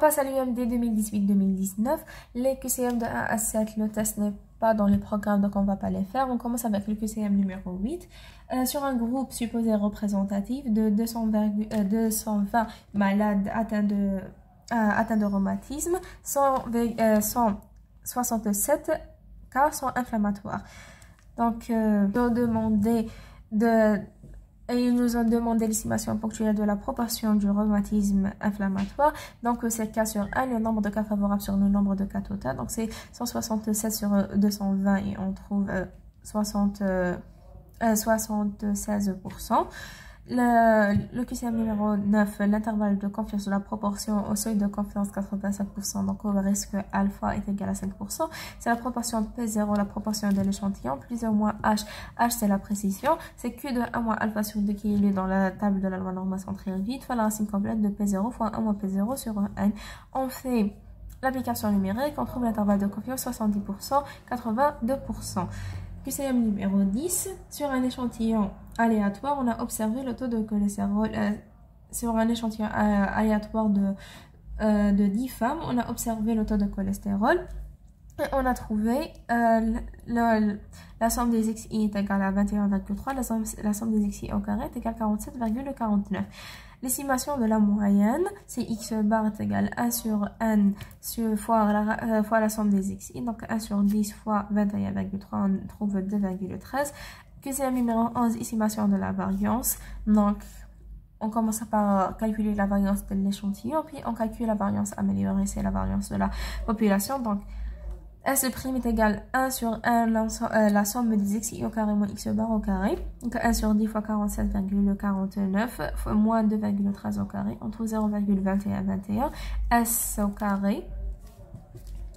passe à l'UMD 2018-2019. Les QCM de 1 à 7, le test n'est pas dans le programme, donc on ne va pas les faire. On commence avec le QCM numéro 8. Sur un groupe supposé représentatif de 220 malades atteints de rhumatisme, 167 cas sont inflammatoires. Donc, ils nous ont demandé l'estimation ponctuelle de la proportion du rhumatisme inflammatoire. Donc, c'est cas sur 1, le nombre de cas favorables sur le nombre de cas total. Donc, c'est 167 sur 220 et on trouve 76%. Le QCM numéro 9, l'intervalle de confiance de la proportion au seuil de confiance 85%, donc au risque alpha est égal à 5%. C'est la proportion P0, la proportion de l'échantillon, plus ou moins H. H, c'est la précision. C'est Q de 1 moins alpha sur 2 qui est lu dans la table de la loi normale centrée vide, fois la racine complète de P0 fois 1 moins P0 sur 1 N. On fait l'application numérique, on trouve l'intervalle de confiance 70%, 82%. QCM numéro 10, sur un échantillon aléatoire, on a observé le taux de cholestérol. Sur un échantillon aléatoire de 10 femmes, on a observé le taux de cholestérol. Et on a trouvé la somme des XI est égale à 21,3, la somme des XI au carré est égale à 47,49. L'estimation de la moyenne, c'est x bar est égal à 1 sur n fois la somme des xi, donc 1 sur 10 fois 21,3, on trouve 2,13. QCM numéro 11, estimation de la variance. Donc, on commence par calculer la variance de l'échantillon, puis on calcule la variance améliorée, c'est la variance de la population. Donc, S' est égal à 1 sur 1, la somme des xi au carré moins x bar au carré. Donc 1 sur 10 fois 47,49 fois moins 2,13 au carré. On trouve 0,2121. S au carré.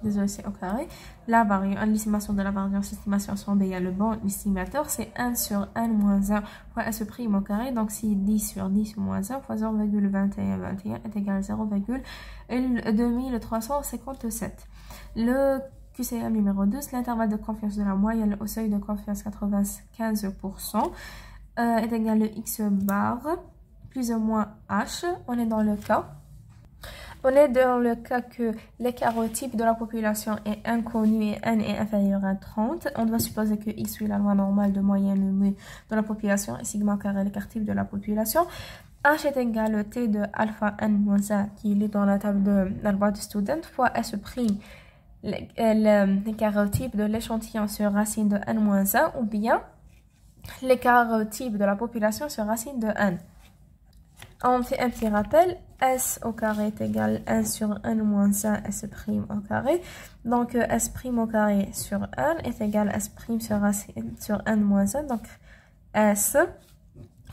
Désolé, c'est au carré. L'estimation de la variance, l'estimation sur B, il y a le bon estimateur, c'est 1 sur 1 moins 1 fois S' au carré. Donc si 10 sur 10 moins 1 fois 0,2121 est égal à 0,2357. Le QCM numéro 12, l'intervalle de confiance de la moyenne au seuil de confiance 95% est égal à x bar plus ou moins h. On est dans le cas que l'écart-type de la population est inconnu et n est inférieur à 30. On doit supposer que x suit la loi normale de moyenne mu de la population et sigma carré l'écart-type de la population. H est égal à t de alpha n moins 1 qui est dans la table de la loi du student fois s'. L'écart-type de l'échantillon sur racine de n-1 ou bien l'écart-type de la population sur racine de n. On fait un petit rappel, S au carré est égal à 1 sur n-1 S' au carré. Donc S' au carré sur n est égal à S' sur n-1. Donc S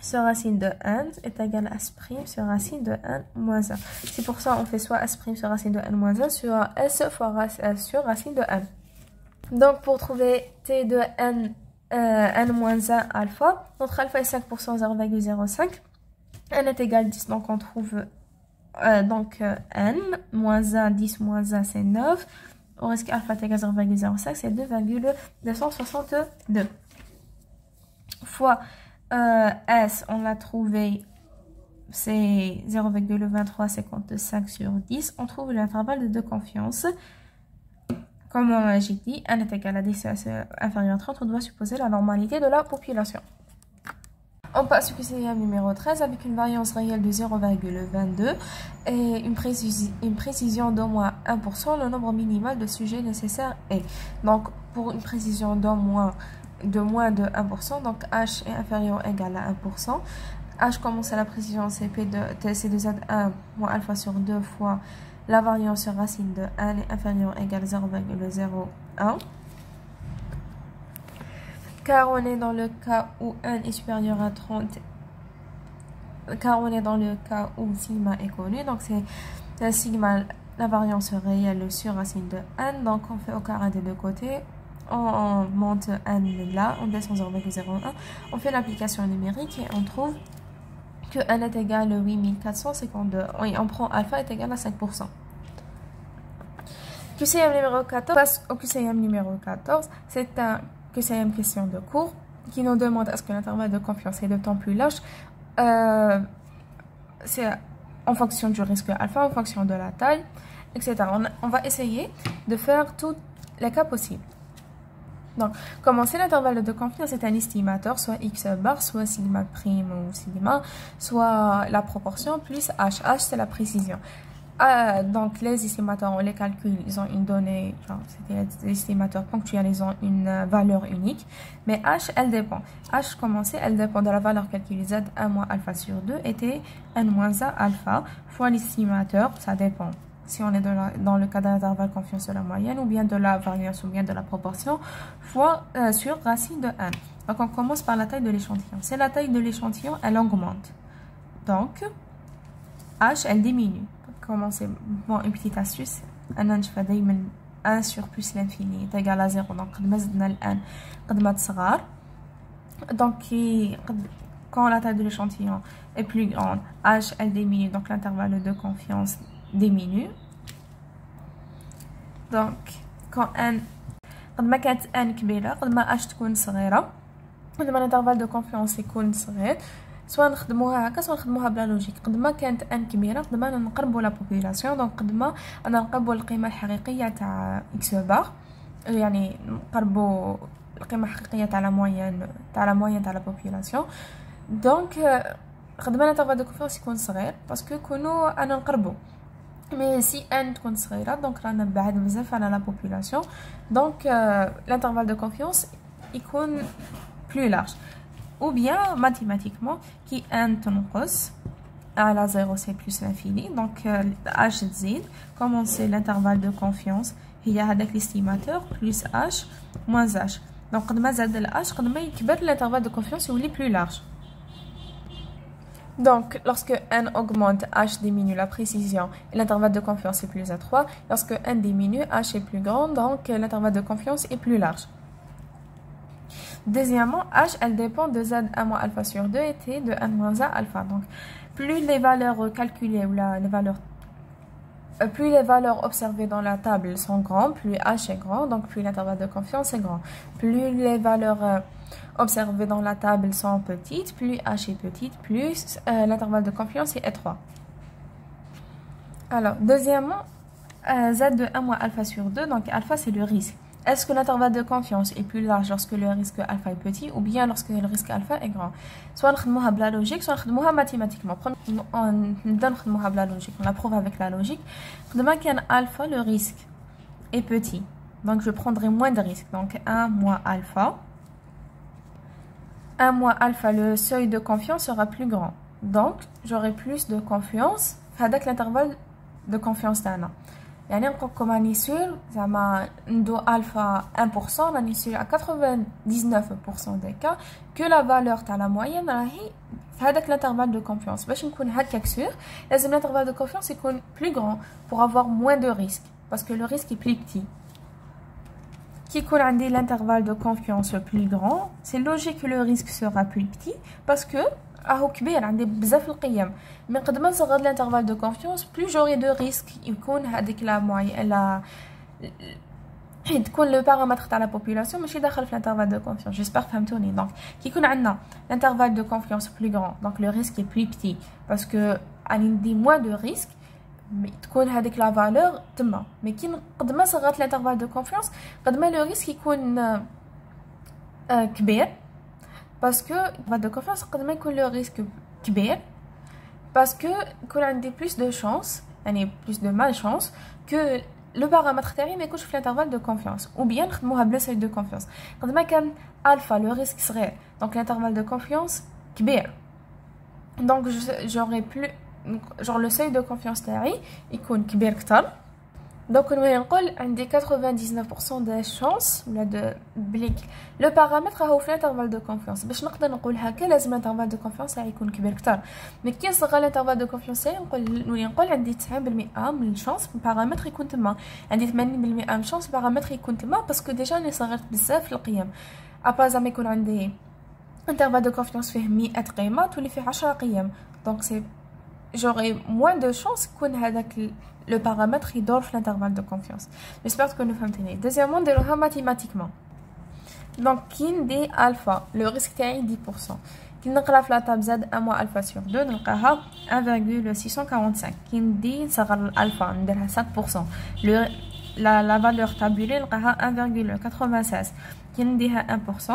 sur racine de n est égal à S' sur racine de n-1. C'est pour ça qu'on fait soit S' sur racine de n-1 sur S fois sur racine de n. Donc pour trouver T de n-1 alpha, notre alpha est 5%, 0,05. N est égal à 10, donc on trouve n, moins 1, 10 moins 1 c'est 9. Au risque alpha est égal à 0,05, c'est 2,262. Fois S, on l'a trouvé, c'est 0,2355 sur 10. On trouve l'intervalle de confiance. Comme j'ai dit, n est égal à 10, S inférieur à 30. On doit supposer la normalité de la population. On passe au QCM numéro 13 avec une variance réelle de 0,22 et une précision d'au moins 1%. Le nombre minimal de sujets nécessaires est. Donc, pour une précision de moins de 1%, donc H est inférieur ou égal à 1%. H commence à la précision CP de TC de Z1 moins alpha sur 2 fois la variance sur racine de 1 est inférieur ou égal à 0,01. Car on est dans le cas où n est supérieur à 30, car on est dans le cas où sigma est connu, donc c'est sigma, la variance réelle sur racine de n, donc on fait au carré des deux côtés, on monte n là, on descend 0,01, on fait l'application numérique et on trouve que n est égal à 8452, et on prend alpha est égal à 5%. QCM numéro 14, passe au QCM numéro 14, c'est un QCM question de cours qui nous demande est-ce que l'intervalle de confiance est de temps plus large. en fonction du risque alpha, en fonction de la taille, etc. On va essayer de faire tous les cas possibles. Donc, commencer l'intervalle de confiance est un estimateur, soit x bar, soit sigma prime ou sigma, soit la proportion plus h. H, c'est la précision. Donc, les estimateurs, on les calcule, ils ont une donnée, c'était des estimateurs ponctuels, ils ont une valeur unique. Mais h, elle dépend. H, commencer, elle dépend de la valeur calculée z 1 moins alpha sur 2 était n moins a alpha fois l'estimateur, ça dépend. Si on est dans le cas d'un intervalle confiance de la moyenne, ou bien de la variance, ou bien de la proportion, fois sur racine de 1. Donc, on commence par la taille de l'échantillon. C'est la taille de l'échantillon, elle augmente. Donc, h, elle diminue. Commencer, bon, une petite astuce. 1 sur plus l'infini est égal à 0. Donc, donc, quand la taille de l'échantillon est plus grande, h, elle diminue. Donc, l'intervalle de confiance diminue. Donc quand n قد ما كانت n كبيره قد ما h تكون صغيره قد ما الانترفال دو كونفيونس يكون صغير سواء نخدموها هكا سواء نخدموها بلا لوجيك قد ما كانت n كبيره قد ما نقربوا لا بوبولاسيون دونك قد ما انا نقربوا القيمه الحقيقيه تاع اكس بار يعني نقربوا القيمه الحقيقيه تاع لا موين تاع لا بوبولاسيون دونك قد ما الانترفال دو كونفيونس يكون صغير باسكو كونوا انا نقربوا. Mais si n تكون صغيرة donc رانا بعد بزاف على la population donc l'intervalle de confiance يكون plus large ou bien mathématiquement qui n تنقص على 0 c'est plus l'infini donc h تزيد comment c'est l'intervalle de confiance هي هذاك l'estimateur plus h moins h donc قد ما زاد ال h قد ما يكبر l'intervalle de confiance يولي plus large. Donc, lorsque n augmente, h diminue la précision et l'intervalle de confiance est plus étroit. Lorsque n diminue, h est plus grand, donc l'intervalle de confiance est plus large. Deuxièmement, h, elle dépend de z 1 moins alpha sur 2 et t de n moins 1 alpha. Donc, plus les valeurs calculées ou plus les valeurs observées dans la table sont grandes, plus h est grand, donc plus l'intervalle de confiance est grand. Plus les valeurs observées dans la table sont petites, plus h est petite, plus l'intervalle de confiance est étroit. Alors, deuxièmement, z de 1 moins alpha sur 2, donc alpha c'est le risque. Est-ce que l'intervalle de confiance est plus large lorsque le risque alpha est petit ou bien lorsque le risque alpha est grand? Soit on la logique, soit on mathématiquement. On donne la logique, on la prouve avec la logique. Demain qu'un alpha, le risque est petit. Donc je prendrai moins de risques. Donc 1 moins alpha. 1 moins alpha, le seuil de confiance sera plus grand. Donc j'aurai plus de confiance avec l'intervalle de confiance d'un an. يعني نقولكم راني سور زعما ندو الفا 1% راني سور à 99% des cas que la valeur تاع la moyenne راهي في هذاك l'intervalle de confiance. باش نكون هكاك سور لازم l'intervalle de confiance يكون plus grand pour avoir moins de risques parce que le risque est plus petit. Qui يكون عندي l'intervalle de confiance plus grand, c'est logique que le risque sera plus petit parce que راهو كبير عندي بزاف القيم مي قد ما نصغر الانترفال دو كونفيونس بلو جوري دو ريسك يكون هذيك لا موي لا تكون لو بارامتر تاع لا بوبولاسيون ماشي داخل في الانترفال دو كونفيونس. جيسبر فهمتوني. دونك كي يكون عندنا الانترفال دو كونفيونس بلو غران دونك لو ريسك اي بلو بتي باسكو راني ندي موان دو ريسك تكون هذيك لا فالور تما. مي كي قد ما صغرت الانترفال دو كونفيونس قد ما لو ريسك يكون كبير parce que de confiance قد ما يكون le risque كبير parce que يكون عندي plus de chance يعني plus de malchance que le paramètre تاعي ما يكونش في l'intervalle de confiance ou bien نخدموها بلا seuil de confiance. قد ما كان alpha le risque صغير donc l'intervalle de confiance كبير donc j'aurais plus genre le seuil de confiance تاعي يكون كبير كتر. Donc نولي نقول عندي 99% de chance ولا de بليك لو بارامتر راهو في الانترفال دو كونفيونس. باش نقدر نقول هكا لازم الانترفال دو كونفيونس تاعي يكون كبير كتر. مي كي نصغر الانترفال دو كونفيونس تاعي نولي نقول عندي 90% من الشانس البارامتر يكون تما عندي 80% من شانس البارامتر يكون تما باسكو ديجا راني صغرت بزاف القيم. ابا زعما يكون عندي انترفال دو كونفيونس فيه 100 قيمه تولي فيه 10 قيم دونك سي j'aurai moins de chance يكون هذاك le paramètre يدور في l'intervalle de confiance. J'espère que nous فهمتوني. Deuxièmement نديروها mathématiquement. Donc كي ندي alpha le risque تاعي 10% كي نقرا في لا زاد 1 موان الفا سور 2 نلقاها 1,645. كي ندي نصغر الالفا نديرها 5%. لا فالور تابولي نلقاها 1,96. كي نديها 1%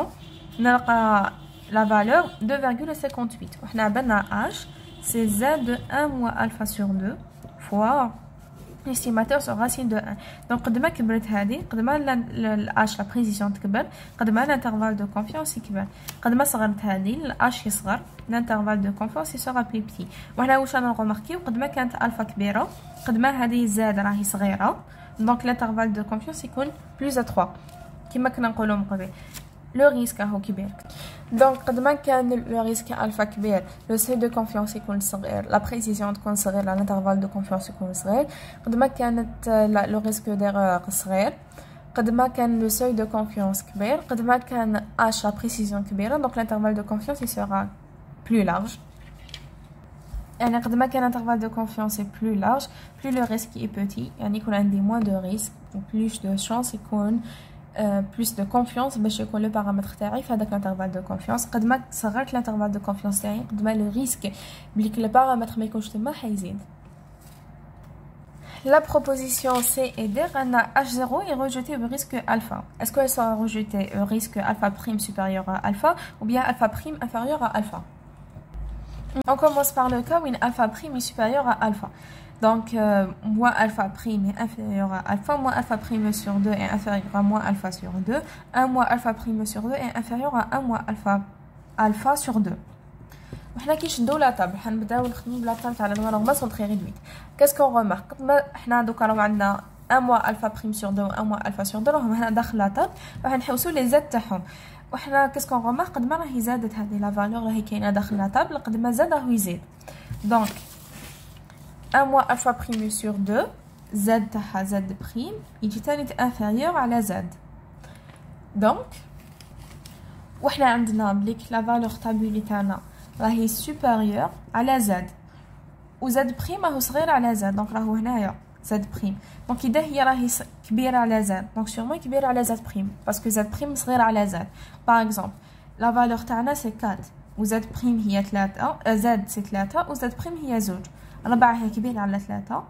نلقى la valeur 2,58. وحنا عندنا h c'est z de 1 moins alpha sur 2 fois l'estimateur sur racine de 1. donc قد ما كبرت هذه قد ما h la précision تكبر قد ما l'intervalle de confiance يكبر قد ما صغرت هذه h يصغر l'intervalle de confiance sera plus petit. وحنا واش رانا نغماركيو قد ما كانت الفا كبيره قد ما هذه z راهي صغيره donc l'intervalle de confiance يكون plus étroit كما كنا نقولوا من قبل. لو ريسك راهو كبير دونك قد ما كان لو ريسك الفا كبير لو سي دو كونفيونس يكون صغير لا بريسيزيون تكون صغير الانترفال دو كونفيونس يكون صغير قد ما كانت لو ريسك ديرور صغير قد ما كان لو سوي دو كونفيونس كبير قد ما كان اش لا بريسيزيون كبيره دونك الانترفال دو كونفيونس سيرا بلو لارج يعني قد ما كان الانترفال دو كونفيونس بلو لارج بلو لو ريسك اي بوتي يعني يكون عندي موان دو ريسك بلوس دو شانس يكون plus de confiance باش يكون لو بارامتر تاعي في هذاك الانترفال دو كونفيونس. قد ما صغرت الانترفال دو كونفيونس تاعي قد ما لو ريسك بليك لو بارامتر ما يكونش تما حيزيد. La proposition C est dire un H0 est rejeté au risque alpha. Est-ce qu'elle sera rejetée au risque alpha prime supérieur à alpha ou bien alpha prime inférieur à alpha? On commence par le cas où une alpha prime est supérieure à alpha. Donc, moins alpha prime est inférieur à alpha, moins alpha prime sur 2 est inférieur à moins alpha sur 2, 1 moins alpha prime sur 2 est inférieur à 1 moins alpha sur 2. وحنا كي نشدو لا طابل حنبداو نخدمو بلا طابل تاع لو سون تري ريدويت. كاسكو رمارك قد ما حنا دوكا راهو عندنا 1 moins alpha prime sur 2 و 1 moins alpha sur 2 راهم هنا داخل لا طابل راح نحوسو لي زاد تاعهم. وحنا كاسكو رمارك قد ما راهي زادت هذه لا فالور راهي كاينه داخل لا طابل قد ما زاد راهو يزيد. دونك 1 moins alpha prime sur 2 z تاعها z prime يجي تاني inférieur على z. donc وحنا عندنا بليك لا فالور تابولي تاعنا راهي supérieur على z و z prime راهو صغير على z دونك راهو هنايا z prime دونك اذا هي راهي كبيره على z دونك sûrement كبيره على z prime باسكو z prime صغير على z. par exemple لا فالور تاعنا سي 4 و z prime هي 3 z سي 3 و z prime هي 2 ربعة هي كبيرة على 3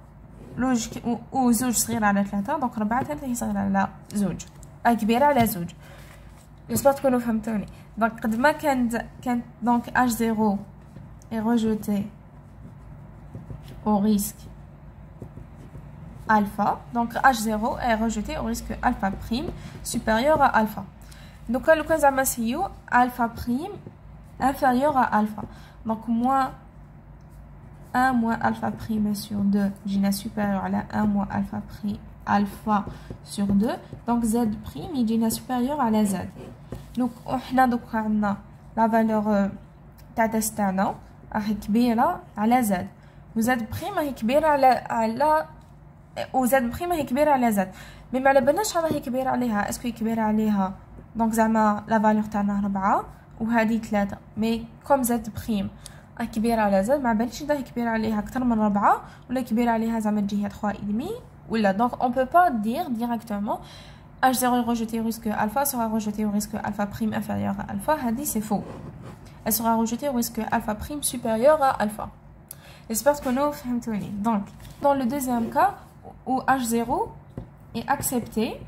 لوجيك و زوج صغير على 3 دونك ربعة ثالثة هي صغيرة على زوج كبيرة على زوج. جيسبر تكونوا فهمتوني. دونك قد ما كانت دونك h0 est rejeté au risque alpha donc h0 est rejeté au risque alpha prime supérieur à alpha. donc لو كان زعما سيو alpha prime inférieur à alpha donc moins 1 moins alpha prime sur 2 جينا supérieur على 1 moins alpha prime alpha sur 2 donc z prime يجينا supérieur على z. donc وحنا دوكا عندنا لا فالور تاع تاست تاعنا راهي كبيره على z و z prime راهي كبيره على و z prime راهي كبيره على z مي ما على بالناش راهي كبيره عليها اسكو كبيره عليها دونك زعما لا فالور تاعنا 4 وهذه 3 مي كوم z prime كبيره على z ما باليش اذا كبيره عليها اكثر من 4 ولا كبيره عليها زعما تجيها 3,5 ولا. donc on peut pas dire directement h0 est rejeté au risque alpha sera rejeté au risque alpha prime inférieur à alpha. هذه c'est faux. elle sera rejetée au risque alpha prime supérieur à alpha. j'espère que nous فهمتوني. donc dans le deuxième cas où h0 est accepté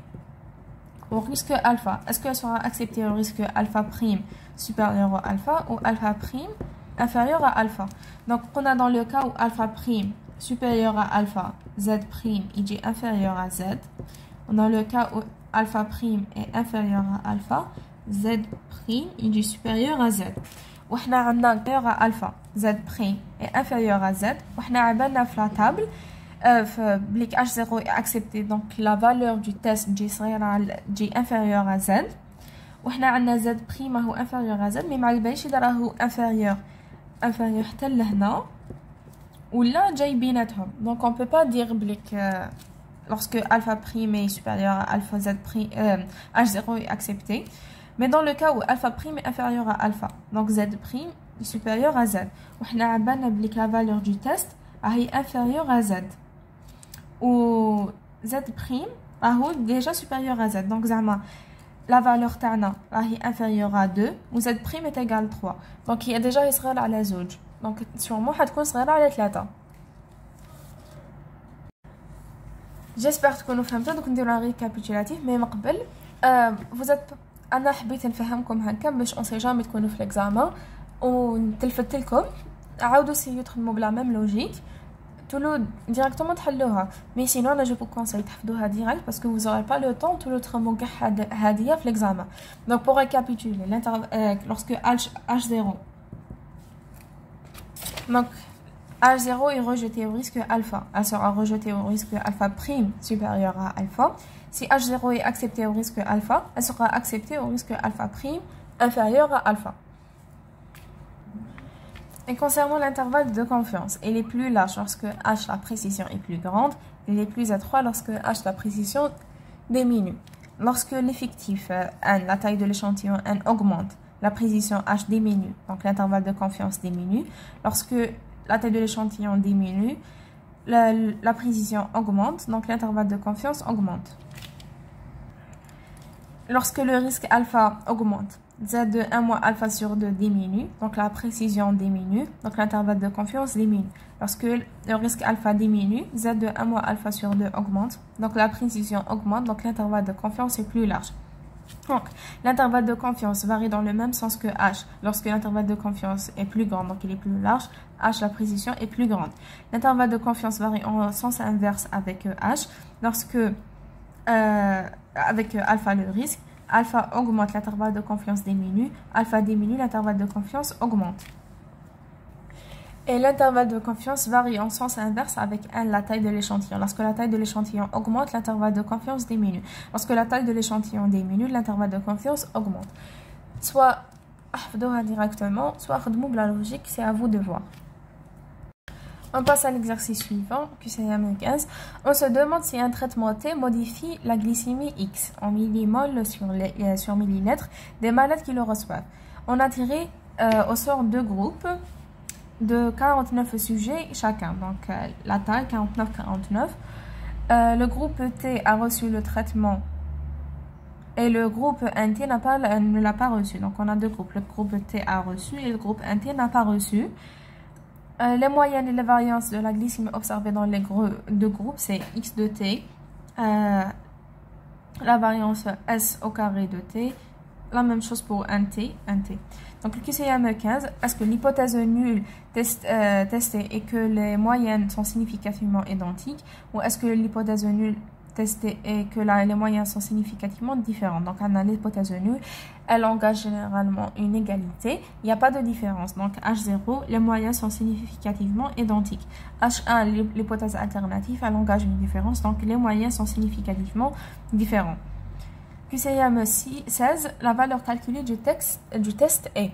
au risque alpha, est-ce qu'elle sera acceptée au risque alpha prime supérieur à alpha ou alpha prime inférieur à alpha? donc on a dans le cas où alpha prime supérieur à alpha, z prime il est inférieur à z. on a le cas où alpha prime est inférieur à alpha, z prime il est supérieur à z. وحنا عندنا inférieur à alpha, z prime est inférieur à z. وحنا عبالنا في la table بليك h0 est accepté donc la valeur du test جي صغيرة على جي inférieur à z. وحنا عندنا z prime هو inférieur à z مي ما باليش إذا راهو inférieur حتى لهنا ولا جاي بيناتهم. donc on peut pas dire بليك lorsque alpha prime est supérieur à alpha z prime h0 est accepté. mais dans le cas où alpha prime est inférieur à alpha donc z prime est supérieur à z وحنا عبالنا بليك la valeur du test راهي inférieur à z و z prime راهو déjà supérieur à z. donc زعما la valeur تاعنا راهي inférieure à 2 و z' est égal 3 donc هي déjà يصغر على زوج donc sûrement حتكون صغيرة على 3. j'espère تكونوا فهمتوا. دوك نديرو un récapitulatif mais من قبل vous êtes انا حبيت نفهمكم هكا باش اون سي جامي تكونوا في الاكزامان ونتلفت لكم عاودوا سيو تخدموا بلا ميم لوجيك تولو ديريكتومون تحلوها مي سينو انا جو بو كونساي تحفظوها ديريكت باسكو vous aurez pas le temps تولو تخدموا كاع هاديه في الاكزامان. donc pour récapituler lorsque h0 donc h0 est rejeté au risque alpha, elle sera rejetée au risque alpha prime supérieur à alpha. Si h0 est accepté au risque alpha, elle sera acceptée au risque alpha prime inférieur à alpha. Et concernant l'intervalle de confiance, il est plus large lorsque h la précision est plus grande, il est plus étroit lorsque h la précision diminue. Lorsque l'effectif n, la taille de l'échantillon n augmente, la précision h diminue, donc l'intervalle de confiance diminue. Lorsque la taille de l'échantillon diminue, la précision augmente, donc l'intervalle de confiance augmente. Lorsque le risque alpha augmente, z de 1 moins alpha sur 2 diminue, donc la précision diminue, donc l'intervalle de confiance diminue. Lorsque le risque alpha diminue, z de 1 moins alpha sur 2 augmente, donc la précision augmente, donc l'intervalle de confiance est plus large. Donc, l'intervalle de confiance varie dans le même sens que h. Lorsque l'intervalle de confiance est plus grand, donc il est plus large, h, la précision est plus grande. L'intervalle de confiance varie en sens inverse avec h. Lorsque, avec alpha, le risque, alpha augmente, l'intervalle de confiance diminue, alpha diminue, l'intervalle de confiance augmente. Et l'intervalle de confiance varie en sens inverse avec n, la taille de l'échantillon. Lorsque la taille de l'échantillon augmente, l'intervalle de confiance diminue. Lorsque la taille de l'échantillon diminue, l'intervalle de confiance augmente. Soit directement, soit la logique, c'est à vous de voir. On passe à l'exercice suivant, QCM 15. On se demande si un traitement T modifie la glycémie X en millimoles sur millilitres des malades qui le reçoivent. On a tiré au sort deux groupes de 49 sujets chacun, donc la taille 49-49. Le groupe T a reçu le traitement et le groupe NT ne l'a pas reçu. Donc on a deux groupes, le groupe T a reçu et le groupe NT n'a pas reçu. Les moyennes et les variances de la glycémie observées dans les deux groupes, c'est x de t, la variance s au carré de t, la même chose pour nt. Donc le QCM 15, est-ce que l'hypothèse nulle testée est que les moyennes sont significativement identiques, ou est-ce que l'hypothèse nulle testée est que les moyennes sont significativement différentes? Donc on a l'hypothèse nulle, elle engage généralement une égalité, il n'y a pas de différence. Donc H0, les moyennes sont significativement identiques. H1, l'hypothèse alternative, elle engage une différence, donc les moyennes sont significativement différents. QCM 16, la valeur calculée du test est.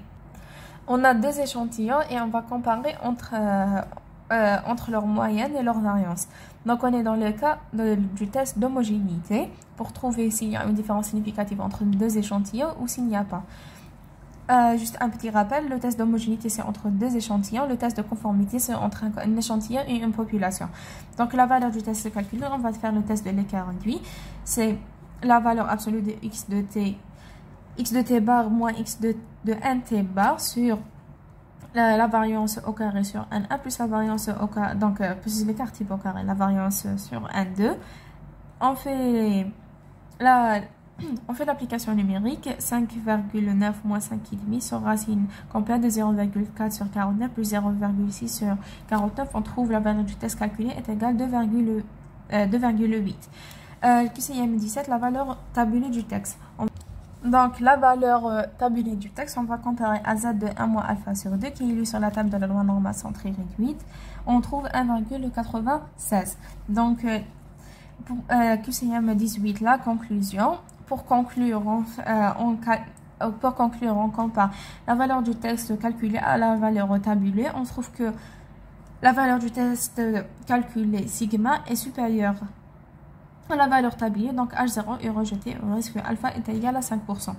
On a deux échantillons et on va comparer entre leurs moyennes et leurs variances. Donc on est dans le cas du test d'homogénéité pour trouver s'il y a une différence significative entre deux échantillons ou s'il n'y a pas. Juste un petit rappel, le test d'homogénéité c'est entre deux échantillons, le test de conformité c'est entre un échantillon et une population. Donc la valeur du test calculé, on va faire le test de l'écart réduit, c'est la valeur absolue de x de t bar moins x de nt bar sur la variance au carré sur n1 plus la variance au carré, donc plus l'écart type au carré, la variance sur n2. On fait l'application numérique 5,9 moins 5,5 sur racine complète de 0,4 sur 49 plus 0,6 sur 49. On trouve la valeur du test calculé est égale à 2,8. QCM 17, la valeur tabulée du texte. Donc, la valeur tabulée du texte, on va comparer à z de 1 moins alpha sur 2, qui est lu sur la table de la loi normale centrée réduite. On trouve 1,96. Donc, pour QCM 18, la conclusion. Pour conclure, on compare la valeur du texte calculé à la valeur tabulée. On trouve que la valeur du test calculé sigma est supérieure à la valeur tabulée, donc H0 est rejeté au risque alpha est égal à 5%.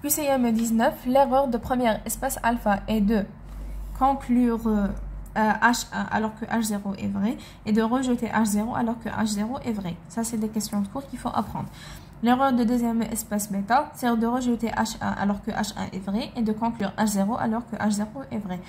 QCM 19, l'erreur de première espèce alpha est de conclure H1 alors que H0 est vrai et de rejeter H0 alors que H0 est vrai. Ça, c'est des questions de cours qu'il faut apprendre. L'erreur de deuxième espèce bêta, c'est de rejeter H1 alors que H1 est vrai et de conclure H0 alors que H0 est vrai.